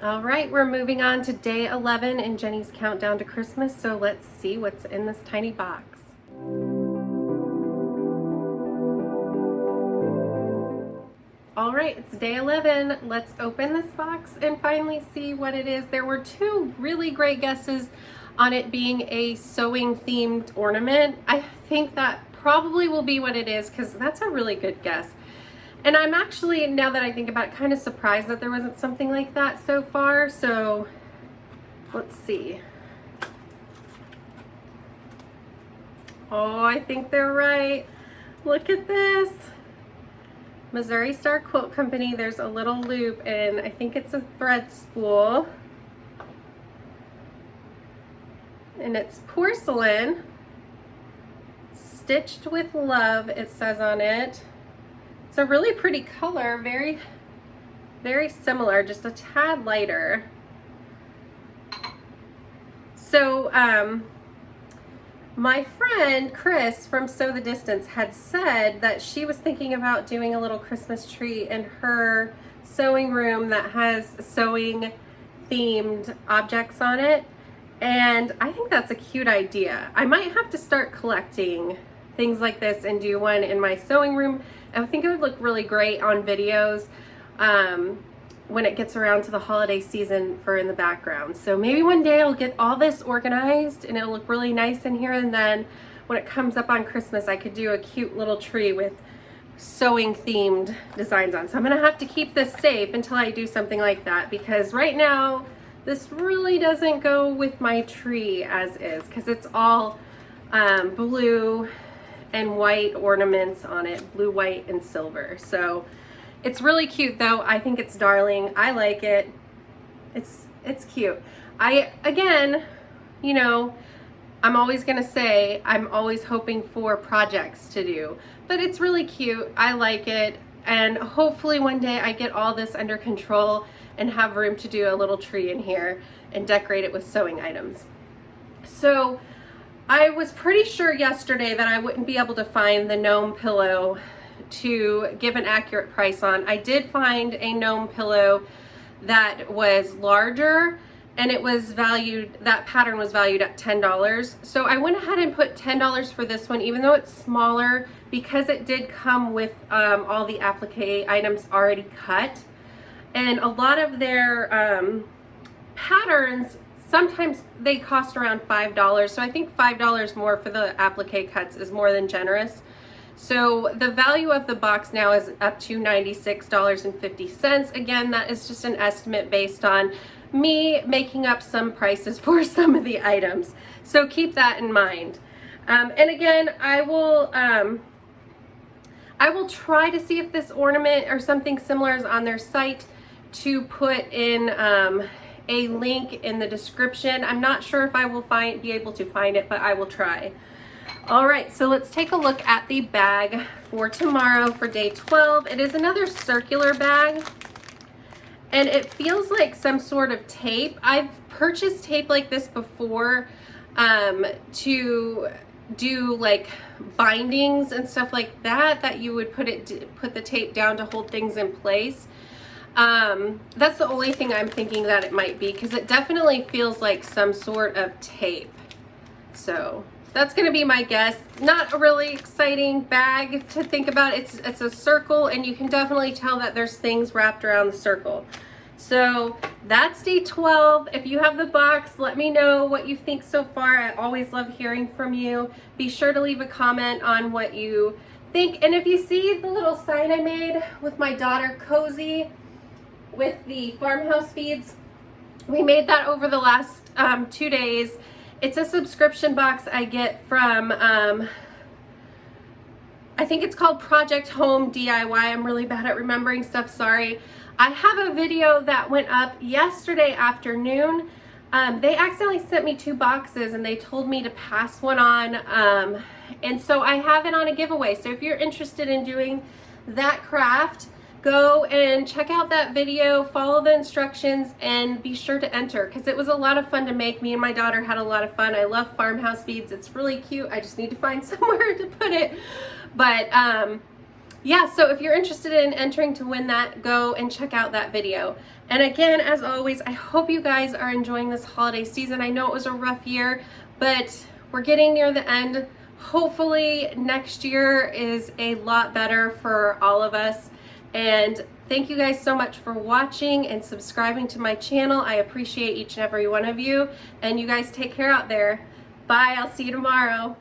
All right, we're moving on to day 11 in Jenny's countdown to Christmas, so let's see what's in this tiny box. All right, it's day 11. Let's open this box and finally see what it is. There were two really great guesses on it being a sewing themed ornament. I think that probably will be what it is because that's a really good guess. And I'm actually, now that I think about it, kind of surprised that there wasn't something like that so far. So let's see. Oh, I think they're right. Look at this. Missouri Star Quilt Company. There's a little loop and I think it's a thread spool. And it's porcelain, stitched with love, it says on it. It's a really pretty color, very, very similar, just a tad lighter. So, my friend Chris from Sew the Distance had said that she was thinking about doing a little Christmas tree in her sewing room that has sewing themed objects on it. And I think that's a cute idea. I might have to start collecting things like this and do one in my sewing room. I think it would look really great on videos when it gets around to the holiday season for in the background. So maybe one day I'll get all this organized and it'll look really nice in here, and then when it comes up on Christmas I could do a cute little tree with sewing themed designs on. So I'm gonna have to keep this safe until I do something like that, because right now this really doesn't go with my tree as is, because it's all blue and white ornaments on it, blue, white, and silver. So it's really cute though. I think it's darling. I like it. It's cute. Again, you know, I'm always gonna say I'm always hoping for projects to do, but it's really cute. I like it, and hopefully one day I get all this under control and have room to do a little tree in here and decorate it with sewing items. So I was pretty sure yesterday that I wouldn't be able to find the Gnome pillow to give an accurate price on. I did find a Gnome pillow that was larger, and it was valued, that pattern was valued at $10. So I went ahead and put $10 for this one, even though it's smaller, because it did come with all the applique items already cut. And a lot of their patterns, sometimes they cost around $5. So I think $5 more for the applique cuts is more than generous. So the value of the box now is up to $96.50. Again, that is just an estimate based on me making up some prices for some of the items. So keep that in mind. And again, I will try to see if this ornament or something similar is on their site to put in a link in the description. I'm not sure if I will be able to find it, but I will try. All right, so let's take a look at the bag for tomorrow for day 12. It is another circular bag, and it feels like some sort of tape. I've purchased tape like this before to do like bindings and stuff like that, that you would put the tape down to hold things in place. That's the only thing I'm thinking that it might be, because it definitely feels like some sort of tape. So that's going to be my guess. Not a really exciting bag to think about. It's a circle, and you can definitely tell that there's things wrapped around the circle. So that's day 12. If you have the box, let me know what you think so far. I always love hearing from you. Be sure to leave a comment on what you think. And if you see the little sign I made with my daughter Cozy with the farmhouse feeds, we made that over the last 2 days. It's a subscription box I get from, I think it's called Project Home DIY. I'm really bad at remembering stuff, sorry. I have a video that went up yesterday afternoon. They accidentally sent me 2 boxes and they told me to pass one on. And so I have it on a giveaway. So if you're interested in doing that craft, go and check out that video, follow the instructions, and be sure to enter, because it was a lot of fun to make. Me and my daughter had a lot of fun. I love farmhouse beads. It's really cute. I just need to find somewhere to put it. But yeah, so if you're interested in entering to win that, go and check out that video. And again, as always, I hope you guys are enjoying this holiday season. I know it was a rough year, but we're getting near the end. Hopefully next year is a lot better for all of us. And thank you guys so much for watching and subscribing to my channel. I appreciate each and every one of you. And you guys take care out there. Bye. I'll see you tomorrow.